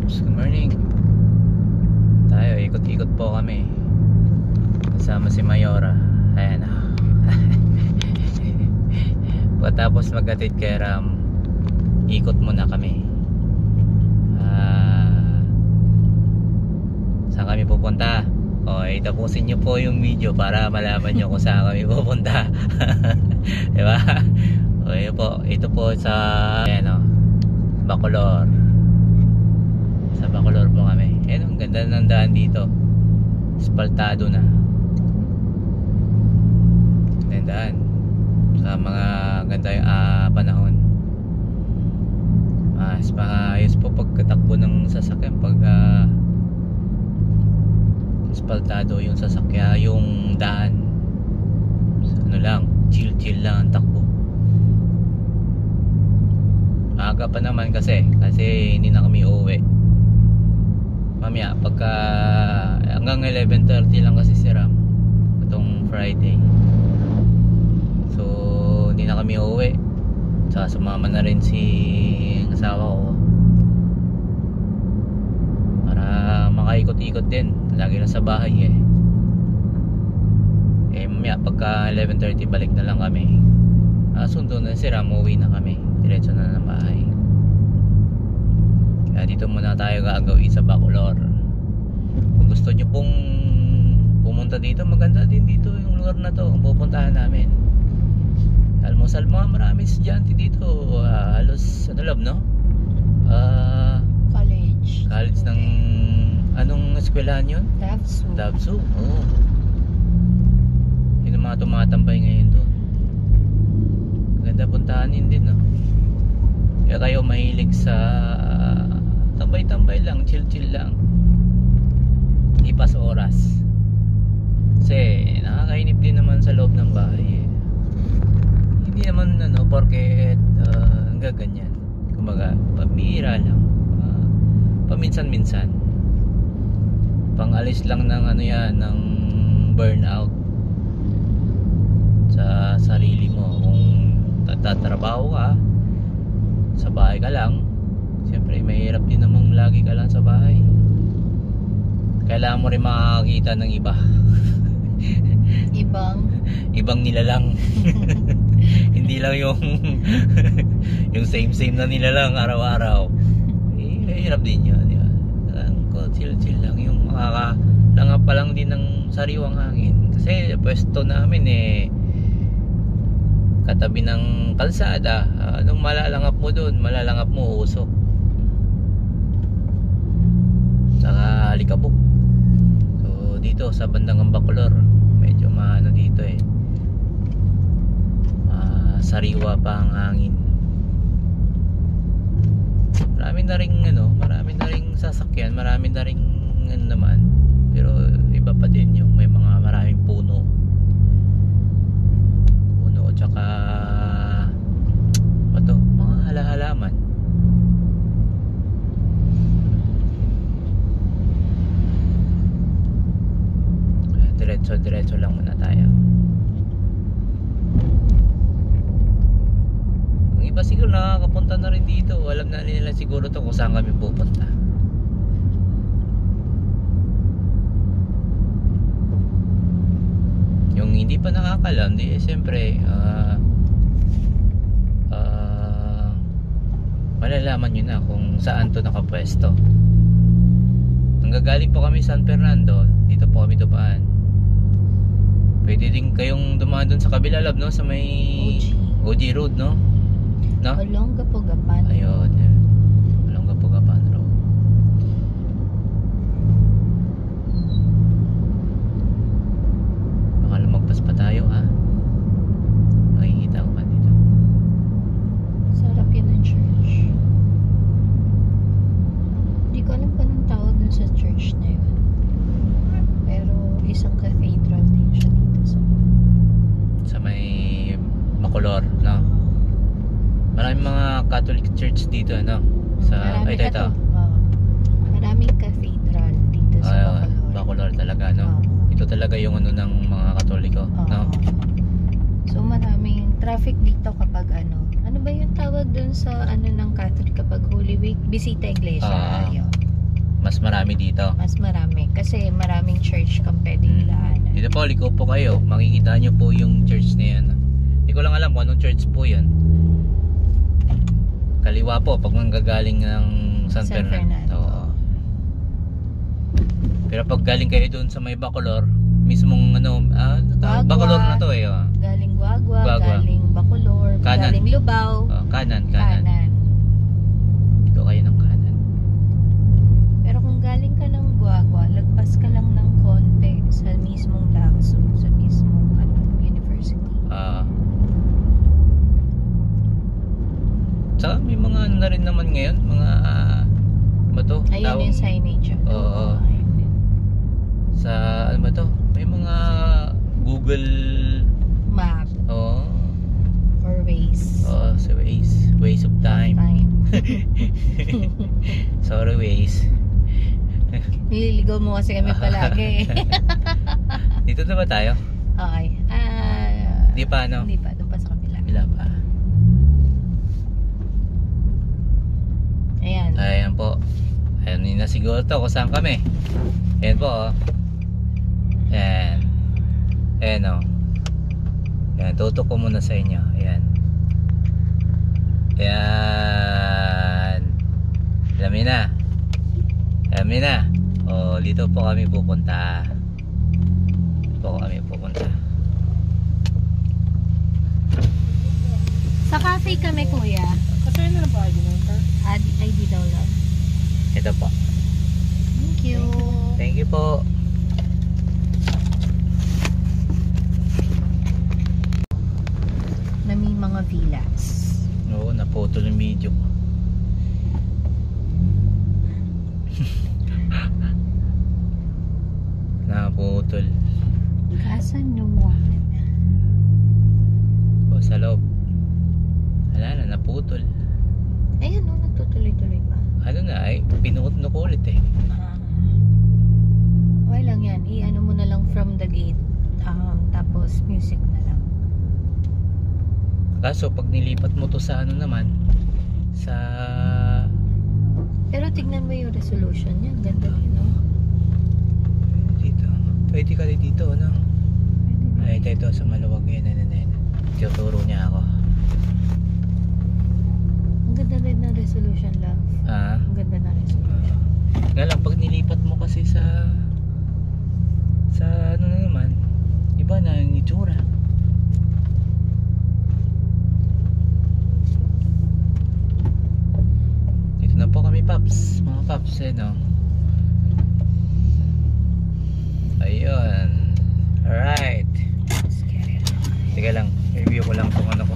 Pops, good morning. Tayo, ikot-ikot po kami. Kasama si Mayora. Ayan na. Pagkatapos maghatid kay Ram, ikot muna kami. Saan kami pupunta? Okay, tapusin nyo po yung video para malaman nyo kung saan kami pupunta. Diba? Okay po, ito po sa ayan, Bacolor. Sa Bacolor po kami. Ayan, ang ganda ng daan dito. Espaltado na. Ayan daan. Sa mga ganda yung panahon. Mas maayos po pagkatakbo ng sasakyan pag espaltado yung sasakyan, yung daan. Ano lang, chill lang ang takbo. Aga pa naman kasi hindi na kami uuwi. Mamaya pagka hanggang 11:30 lang kasi si Ram itong Friday. So hindi na kami uuwi. Saka sumama na rin si asawa ko para makaikot-ikot din. Lagi lang sa bahay mamaya pagka 11:30 balik na lang kami. Sundo na si Ram, uuwi na kami. Diretso na ng bahay. Kaya dito muna tayo gagawin sa Bacolor. Kung gusto nyo pong pumunta dito, maganda din dito yung lugar na to. Ang pupuntahan namin, almusal mga marami estudyante dito. Halos no? College ng anong eskwelahan yun? Davsu. Oo. Yun ang mga tumatambay ngayon doon. Ganda puntahanin din, no? Kaya kayo mahilig sa tambay-tambay lang, chill lang, ipas oras. Kasi nakakainip din naman sa loob ng bahay Hindi naman porket hanggang ganyan. Kumbaga pambihira lang, paminsan-minsan, pangalis lang ng ng burnout sa sarili mo. Kung nagtatrabaho ka sa bahay ka lang, siyempre mahirap din namang lagi ka lang sa bahay. Kailangan mo rin makakakita ng iba. ibang nilalang. Hindi lang yung yung same na nilalang araw-araw. Mahirap din yun, di ba? Chill lang, yung makakalangap pa lang din ng sariwang hangin. Kasi pwesto namin katabi ng kalsada. Nung malalangap mo doon, malalangap mo usok, saka alikabok. So dito sa bandang Bacolor, medyo maano dito sariwa pa ang hangin. Marami na ring sasakyan, marami na ring naman, pero iba pa din yung may mga maraming puno tsaka mga halaman. Diretso lang muna tayo. Ang iba siguro nakakapunta na rin dito, alam na nila siguro to kung saan kami pupunta. Yung hindi pa nakakalam, siyempre malalaman nyo na kung saan to nakapwesto. Nanggagaling po kami San Fernando, dito po kami dumaan. Pwede din kayong dumaan dun sa kabila, lab, no? Sa may OG Road, no? Olongapogapan. Ayun, Olongapogapan Road. Baka lumagpas pa tayo, ha? Makikita ko pa dito. Sarap yun ng church. Hindi ko alam pa nang tawag dun sa church na yun. Pero isang cathedral din siya dito sa may Bacolor, no? Maraming mga Catholic church dito, no? Ito. Maraming cathedral dito sa Bacolor talaga, no? Ito talaga yung ng mga Katoliko, no? So maraming traffic dito kapag ano ba yung tawag dun sa ng Catholic kapag Holy Week? Bisita Iglesia. Mas marami dito. Mas marami. Kasi maraming church kang pwedeng daanan. Dito po, liko po kayo. Makikita nyo po yung church na yan. Hindi ko lang alam kung anong church po yan. Kaliwa po, pag manggagaling ng San Fernando. Oo. Pero pag galing kayo doon sa may Bacolor, mismong Guagua. Bacolor na to eh. Galing Guagua, Guagua. galing Bacolor, Kanan. galing Lubao. Kanan. Kanan. Ito kayo ng kanan. Pero kung galing ka ng Guagua, lagpas ka lang ng konti sa mismong Lagso, sa mismong university. Tsaka may mga ano na rin naman ngayon, mga ba to? Ayun yung signage. Oo. Sa ano ba to? May mga Google Map or Waze. sa Waze of time. Sorry Waze. Nililigaw mo kasi kami palagi. Dito na ba tayo? Okay. Di pa ano? Hindi pa, doon pa sa kabila. Bila pa. Ayan. Ayan po. Ayan na siguro to kung saan kami. Ayan po oh. Ayan. Ayan oh. Ayan, tutok ko muna sa inyo. Ayan. Ayan. Alam na. Alam na. Oh, dito po kami pupunta. Dito po kami pupunta. Sa cafe kami, kuya. Kasi na lang pa ID mo, sir? ID daw lang. Ito po. Thank you. Thank you po. Na may mga villas. Oo, naputol yung video ko. Naputol. Kasan yung one? O, sa loob. Wala na, naputol. Ayan o, nagtutuloy-tuloy pa. Ano na, ay pinuot na ko ulit eh. Okay lang yan. I-ano mo na lang from the gate. Tapos music na lang. Kaso pag nilipat mo to sa ano naman, sa... Pero tignan mo yung resolution niya. Ganda din, no? Dito. Pwede ka rin dito, ano? Pwede na. Ay, ito sa maluwag yan. Tuturo niya ako. Ang ganda rin ng resolution lang. Ang ganda ng resolution. Nga lang, pag nilipat mo kasi sa ano na naman, iba na yung itsura. Dito na po kami, Paps. Mga Paps, no? Ayun. Alright. Let's get it. Teka lang, review ko lang kung ano ko.